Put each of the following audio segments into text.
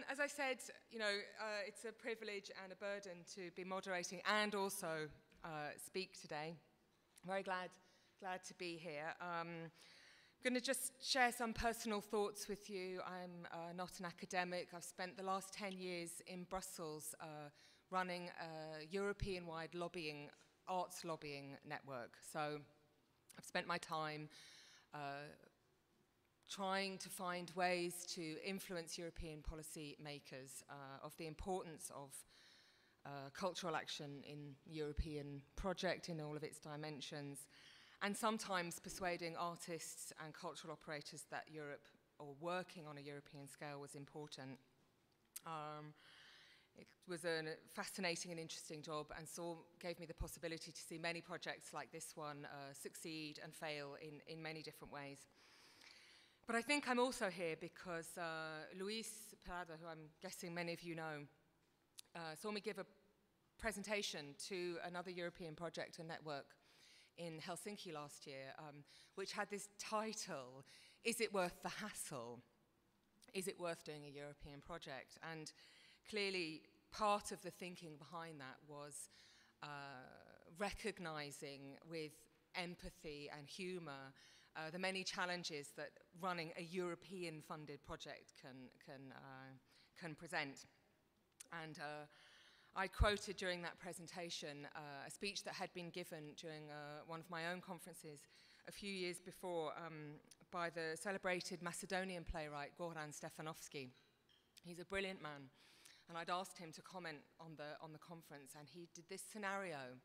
as I said, it's a privilege and a burden to be moderating and also speak today. Very glad to be here. I'm going to just share some personal thoughts with you. I'm not an academic. I've spent the last 10 years in Brussels running a European-wide arts lobbying network. So I've spent my time trying to find ways to influence European policy makers of the importance of cultural action in European project in all of its dimensions, and sometimes persuading artists and cultural operators that Europe, or working on a European scale, was important. It was a fascinating and interesting job, and gave me the possibility to see many projects like this one succeed and fail in many different ways. But I think I'm also here because Luis Parada, who I'm guessing many of you know, saw me give a presentation to another European project and network in Helsinki last year, which had this title, "Is it worth the hassle? Is it worth doing a European project?" And clearly, part of the thinking behind that was recognizing with empathy and humor the many challenges that running a European-funded project can present. And I quoted during that presentation a speech that had been given during one of my own conferences a few years before by the celebrated Macedonian playwright Goran Stefanovski. He's a brilliant man, and I'd asked him to comment on the conference, and he did this scenario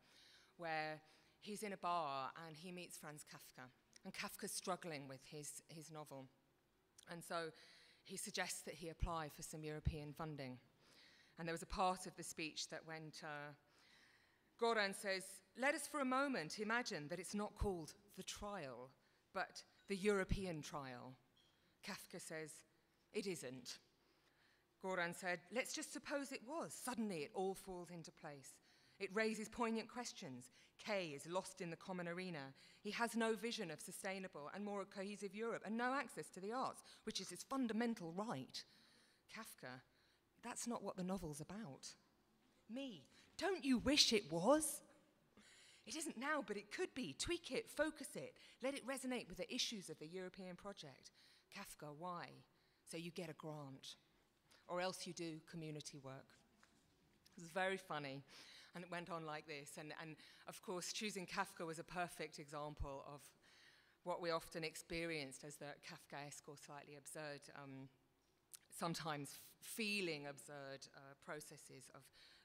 where he's in a bar and he meets Franz Kafka, and Kafka's struggling with his novel. And so he suggests that he apply for some European funding. And there was a part of the speech that went, Goran says, "Let us for a moment imagine that it's not called the trial, but the European trial." Kafka says, "It isn't." Goran said, "Let's just suppose it was. Suddenly it all falls into place. It raises poignant questions. K is lost in the common arena. He has no vision of sustainable and more cohesive Europe and no access to the arts, which is his fundamental right." Kafka, "That's not what the novel's about." Me, "Don't you wish it was?" "It isn't now, but it could be. Tweak it, focus it, let it resonate with the issues of the European project." Kafka, "Why? So you get a grant, or else you do community work." It was very funny, and it went on like this. And of course, choosing Kafka was a perfect example of what we often experienced as the Kafkaesque or slightly absurd, sometimes feeling absurd processes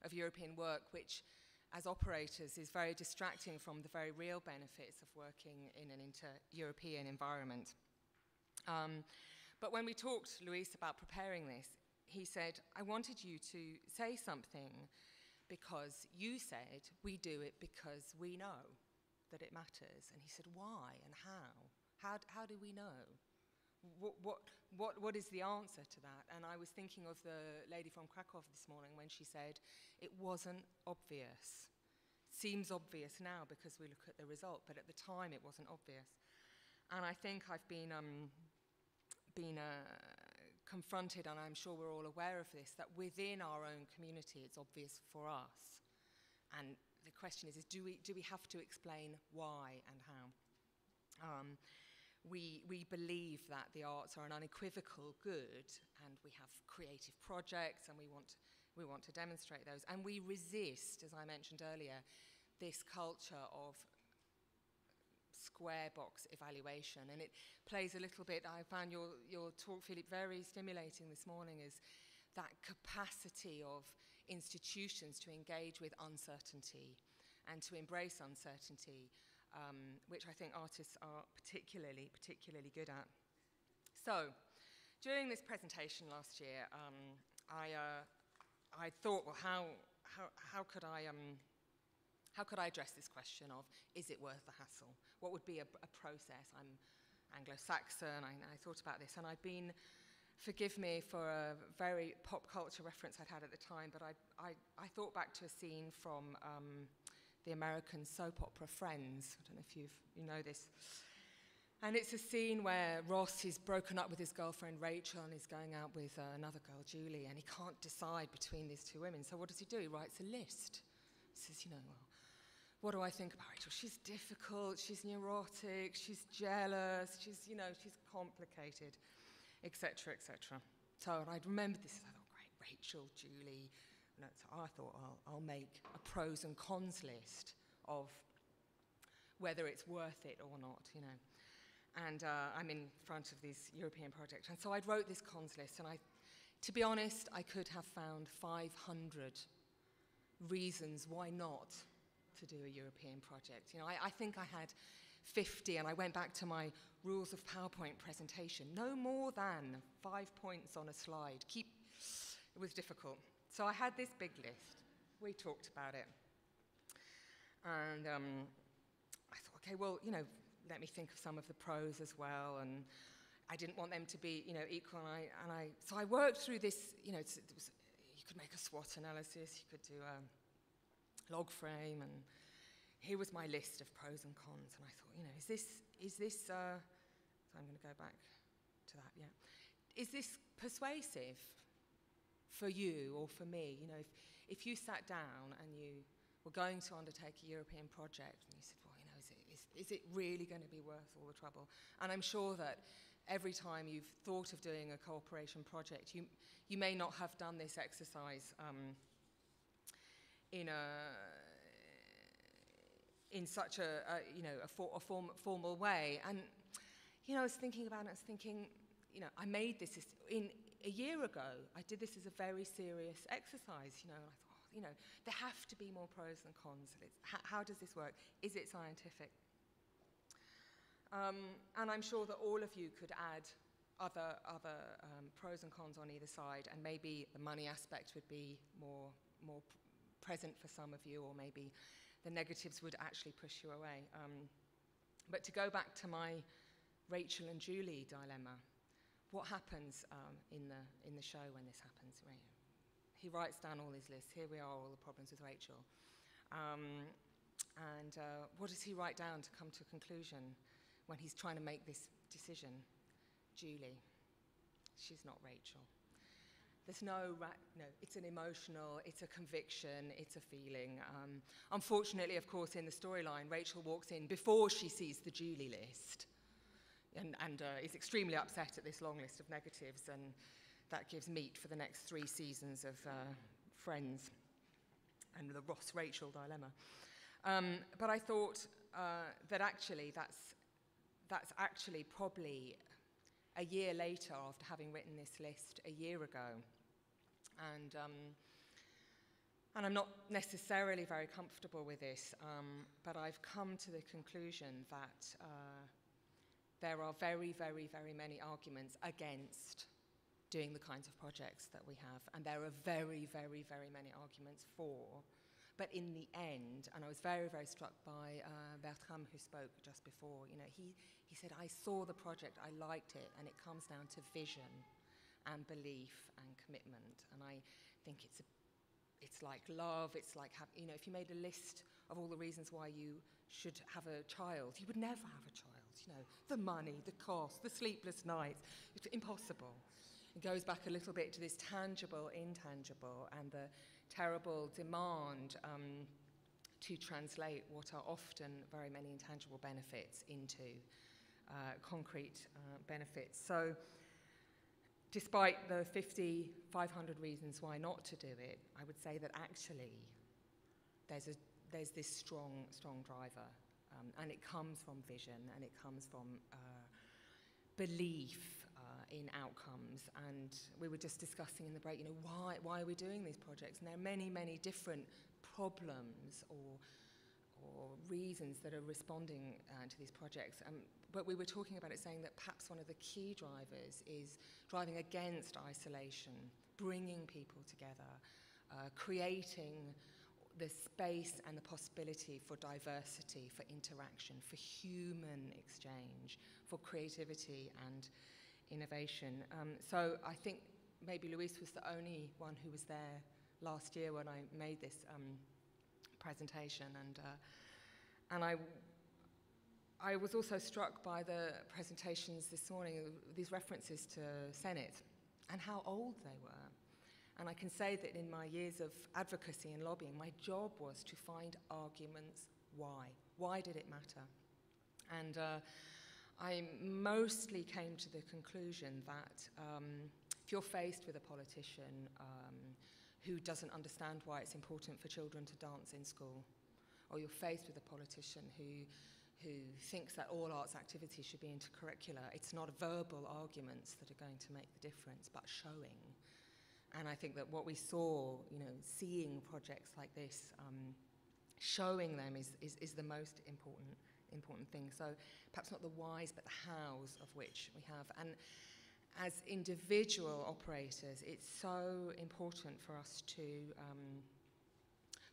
of European work, which as operators is very distracting from the very real benefits of working in an inter-European environment. But when we talked, Luis, about preparing this, he said, "I wanted you to say something because you said we do it because we know that it matters." And he said, "Why and how? How do we know? What is the answer to that?" And I was thinking of the lady from Krakow this morning when she said, "It wasn't obvious. It seems obvious now because we look at the result, but at the time it wasn't obvious." And I think I've been confronted, and I'm sure we're all aware of this, that within our own community it's obvious for us. And the question is do we have to explain why and how? We believe that the arts are an unequivocal good, and we have creative projects, and we want to demonstrate those. And we resist, as I mentioned earlier, this culture of square box evaluation, and it plays a little bit. I found your talk, Philip, very stimulating this morning, is that capacity of institutions to engage with uncertainty and to embrace uncertainty, which I think artists are particularly good at. So, during this presentation last year, I thought, well, how could I address this question of, is it worth the hassle? What would be a process? I'm Anglo-Saxon, I thought about this, and I'd been, forgive me for a very pop culture reference I'd had at the time, but I thought back to a scene from the American soap opera Friends. I don't know if you know this. And it's a scene where Ross is broken up with his girlfriend Rachel and he's going out with another girl, Julie, and he can't decide between these two women. So what does he do? He writes a list. He says, you know, well, what do I think about Rachel? She's difficult, she's neurotic, she's jealous, she's complicated, etc., etc. So I'd remembered this. I thought, great, Rachel, Julie. No, so I thought, I'll make a pros and cons list of whether it's worth it or not, you know. And I'm in front of this European project. And so I wrote this cons list, and to be honest, I could have found 500 reasons why not to do a European project. You know, I think I had 50, and I went back to my rules of PowerPoint presentation. No more than 5 points on a slide. It was difficult. So I had this big list. We talked about it. And I thought, okay, well, you know, let me think of some of the pros as well, and I didn't want them to be, you know, equal. So I worked through this. You know, you could make a SWOT analysis, you could do a log frame, and here was my list of pros and cons. And I thought, you know, is this? So I'm going to go back to that. Yeah, is this persuasive for you or for me? You know, if you sat down and you were going to undertake a European project, and you said, well, you know, is it really going to be worth all the trouble? And I'm sure that every time you've thought of doing a cooperation project, you may not have done this exercise in such a formal way. And you know, I was thinking about it. I was thinking, you know, I made this a year ago. I did this as a very serious exercise. You know, I thought, you know, there have to be more pros and cons. How does this work? Is it scientific? And I'm sure that all of you could add other pros and cons on either side, and maybe the money aspect would be more present for some of you, or maybe the negatives would actually push you away. But to go back to my Rachel and Julie dilemma, what happens in the show when this happens? Right? He writes down all his lists. Here we are, all the problems with Rachel. And what does he write down to come to a conclusion when he's trying to make this decision? Julie. She's not Rachel. There's no, it's an emotional, it's a conviction, it's a feeling. Unfortunately, of course, in the storyline, Rachel walks in before she sees the Julie list and is extremely upset at this long list of negatives, and that gives meat for the next 3 seasons of Friends and the Ross-Rachel dilemma. But I thought that actually that's actually probably a year later, after having written this list a year ago. And I'm not necessarily very comfortable with this, but I've come to the conclusion that there are very, very, very many arguments against doing the kinds of projects that we have, and there are very, very, very many arguments for. But in the end, and I was very, very struck by Bertram, who spoke just before, you know, he said, I saw the project, I liked it, and it comes down to vision and belief and commitment. And I think it's like love, it's like, you know, if you made a list of all the reasons why you should have a child, you would never have a child, you know, the money, the cost, the sleepless nights, it's impossible. It goes back a little bit to this tangible, intangible, and the terrible demand to translate what are often very many intangible benefits into concrete benefits. So despite the 500 reasons why not to do it, I would say that actually there's this strong driver, and it comes from vision, and it comes from belief in outcomes. And we were just discussing in the break, you know, why are we doing these projects? And there are many, many different problems or reasons that are responding to these projects. But we were talking about it, saying that perhaps one of the key drivers is driving against isolation, bringing people together, creating the space and the possibility for diversity, for interaction, for human exchange, for creativity and innovation. So I think maybe Luis was the only one who was there last year when I made this presentation, and I was also struck by the presentations this morning, these references to Senate and how old they were. And I can say that in my years of advocacy and lobbying, my job was to find arguments why. Why did it matter? And I mostly came to the conclusion that if you're faced with a politician who doesn't understand why it's important for children to dance in school, or you're faced with a politician who thinks that all arts activities should be intercurricular, it's not verbal arguments that are going to make the difference, but showing. And I think that what we saw, seeing projects like this, showing them is the most important thing. So perhaps not the whys, but the hows of which we have. And as individual operators, it's so important for us to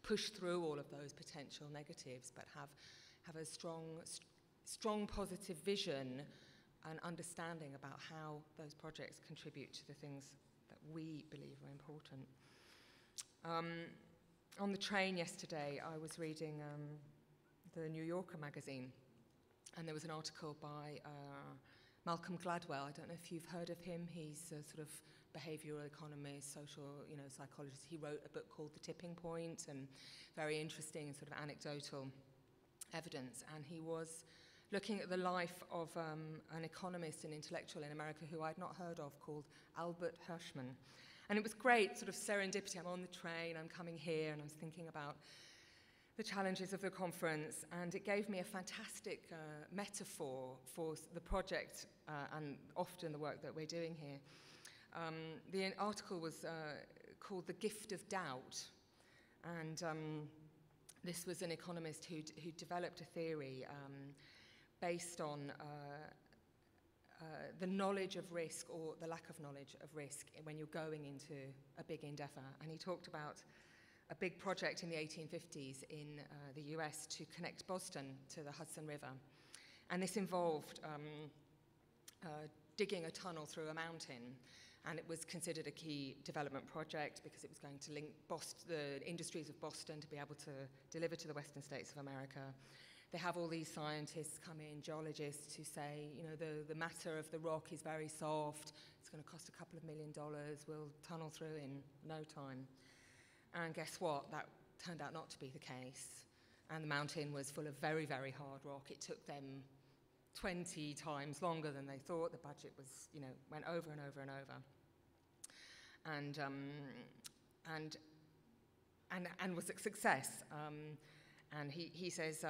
push through all of those potential negatives, but have a strong positive vision and understanding about how those projects contribute to the things that we believe are important. On the train yesterday, I was reading the New Yorker magazine, and there was an article by Malcolm Gladwell. I don't know if you've heard of him. He's a sort of behavioral economist, social, psychologist. He wrote a book called The Tipping Point, and very interesting and sort of anecdotal evidence. And he was looking at the life of an economist and intellectual in America who I'd not heard of, called Albert Hirschman. And it was great, sort of serendipity. I'm on the train, I'm coming here, and I was thinking about the challenges of the conference, and it gave me a fantastic metaphor for the project and often the work that we're doing here. The article was called The Gift of Doubt, and this was an economist who developed a theory based on the knowledge of risk or the lack of knowledge of risk when you're going into a big endeavour. And he talked about a big project in the 1850s in the US to connect Boston to the Hudson River. And this involved digging a tunnel through a mountain. And it was considered a key development project because it was going to link the industries of Boston to be able to deliver to the western states of America. They have all these scientists come in, geologists, who say, the matter of the rock is very soft, it's going to cost $2 million, we'll tunnel through in no time. And guess what? That turned out not to be the case. And the mountain was full of very, very hard rock. It took them 20 times longer than they thought. The budget was, went over and over and over. And was a success. And he says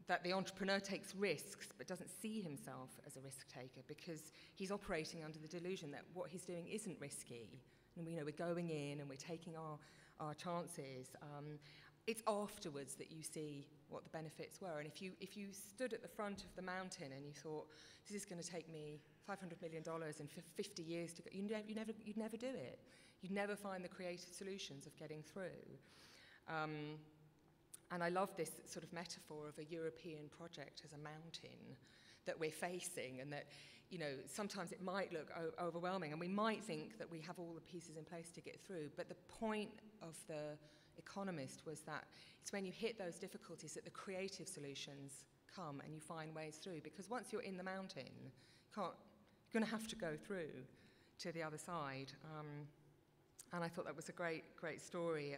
that the entrepreneur takes risks but doesn't see himself as a risk taker because he's operating under the delusion that what he's doing isn't risky. And we're going in and we're taking our chances. It's afterwards that you see what the benefits were. And if you stood at the front of the mountain and you thought, this is going to take me $500 million and 50 years to go, you'd never do it. You'd never find the creative solutions of getting through. And I love this sort of metaphor of a European project as a mountain that we're facing, and that, sometimes it might look overwhelming, and we might think that we have all the pieces in place to get through. But the point of the economist was that it's when you hit those difficulties that the creative solutions come and you find ways through. Because once you're in the mountain, you're going to have to go through to the other side. And I thought that was a great story.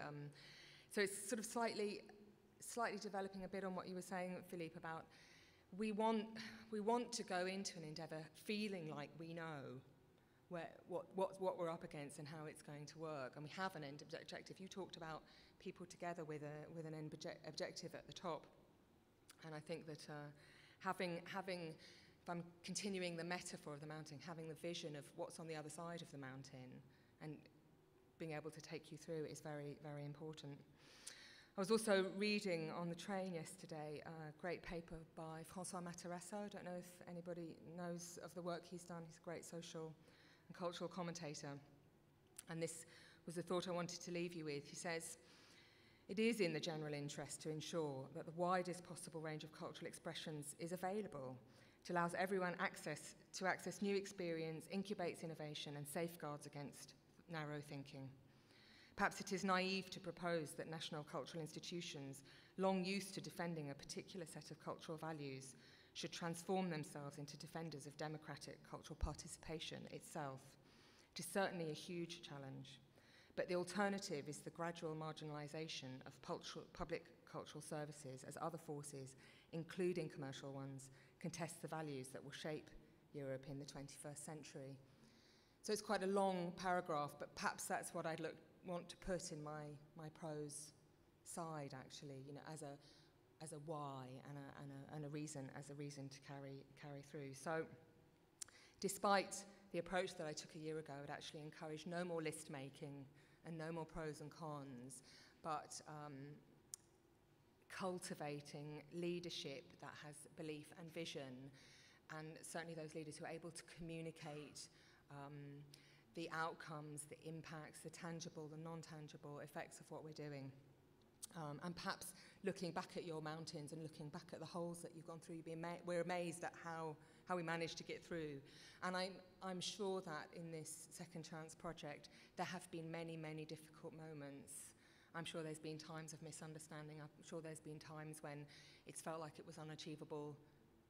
So it's sort of slightly developing a bit on what you were saying, Philippe, about we want to go into an endeavour feeling like we know what we're up against and how it's going to work, and we have an end objective. You talked about people together with an end objective at the top, and I think that having, if I'm continuing the metaphor of the mountain, having the vision of what's on the other side of the mountain and being able to take you through is very, very important. I was also reading on the train yesterday a great paper by François Mataresso. I don't know if anybody knows of the work he's done. He's a great social and cultural commentator. And this was the thought I wanted to leave you with. He says, it is in the general interest to ensure that the widest possible range of cultural expressions is available. It allows everyone access new experience, incubates innovation, and safeguards against narrow thinking. Perhaps it is naive to propose that national cultural institutions long used to defending a particular set of cultural values, should transform themselves into defenders of democratic cultural participation itself. It is certainly a huge challenge, but the alternative is the gradual marginalisation of public cultural services as other forces, including commercial ones, contest the values that will shape Europe in the 21st century. So it's quite a long paragraph, but perhaps that's what I'd want to put in my prose side, actually, you know, as a why and a reason, as a reason to carry through. So despite the approach that I took a year ago, it actually encouraged no more list making and no more pros and cons, but cultivating leadership that has belief and vision, and certainly those leaders who are able to communicate the outcomes, the impacts, the tangible, the non-tangible effects of what we're doing. And perhaps looking back at your mountains and looking back at the holes that you've gone through, we're amazed at how we managed to get through. And I'm sure that in this Second Chance project, there have been many, many difficult moments. I'm sure there's been times of misunderstanding. I'm sure there's been times when it's felt like it was an unachievable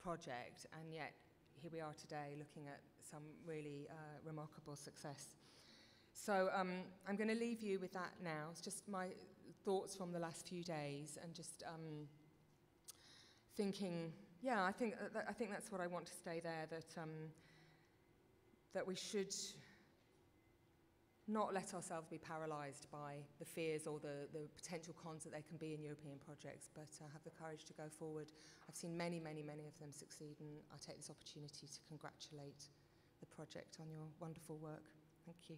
project, and yet here we are today looking at some really remarkable success. So I'm going to leave you with that now. It's just my thoughts from the last few days, and just thinking, yeah, I think that's what I want to stay there, that we should not let ourselves be paralysed by the fears or the potential cons that there can be in European projects, but have the courage to go forward. I've seen many, many, many of them succeed, and I take this opportunity to congratulate the project on your wonderful work. Thank you.